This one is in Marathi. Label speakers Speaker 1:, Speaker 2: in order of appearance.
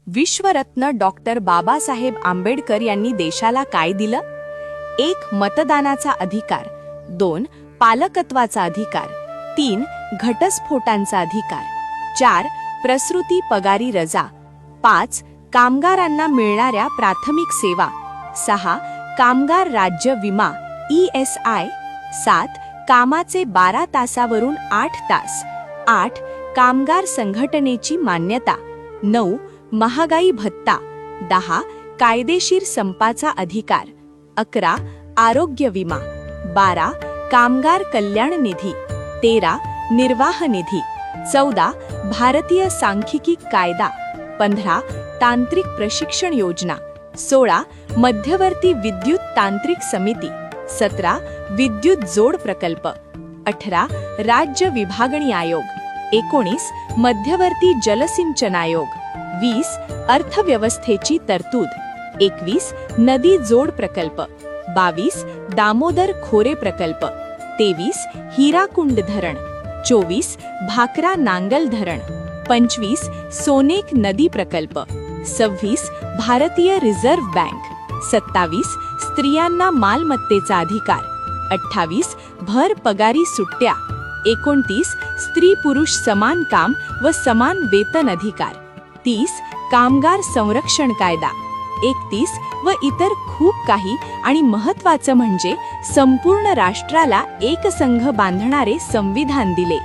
Speaker 1: विश्वरत्न डॉक्टर बाबासाहेब आंबेडकर यांनी देशाला काय दिलं? 1. मतदानाचा अधिकार, 2. पालकत्वाचा अधिकार, 3. घटस्फोटांचा अधिकार, 4. प्रसूती पगारी रजा, 5. कामगारांना मिळणाऱ्या प्राथमिक सेवा, 6. कामगार राज्य विमा ESI, 7. कामाचे 12 तासावरून 8 तास, 8. कामगार संघटनेची मान्यता, 9. महागाई भत्ता, 10. कायदेशीर संपाचा अधिकार, 11. आरोग्य विमा, 12. कामगार कल्याण निधी, 13. निर्वाह निधी, 14. भारतीय सांख्यिकी कायदा, 15. तांत्रिक प्रशिक्षण योजना, 16. मध्यवर्ती विद्युत तांत्रिक समिती, 17. विद्युत जोड प्रकल्प, 18. राज्य विभागणी आयोग, 19. मध्यवर्ती जलसिंचन आयोग, 20. अर्थव्यवस्थेची तरतूद, 21. नदी जोड प्रकल्प, 22. दामोदर खोरे प्रकल्प, 23. हिराकुंड धरण, 24. भाकरा नांगल धरण, 25. सोनेक नदी प्रकल्प, 26. भारतीय रिझर्व्ह बँक, 27. स्त्रियांना मालमत्तेचा अधिकार, 28. भर पगारी सुट्ट्या, 29. स्त्री पुरुष समान काम व समान वेतन अधिकार, 30. कामगार संरक्षण कायदा, 31. व इतर खूप काही. आणि महत्त्वाचं म्हणजे संपूर्ण राष्ट्राला एकसंघ बांधणारे संविधान दिले.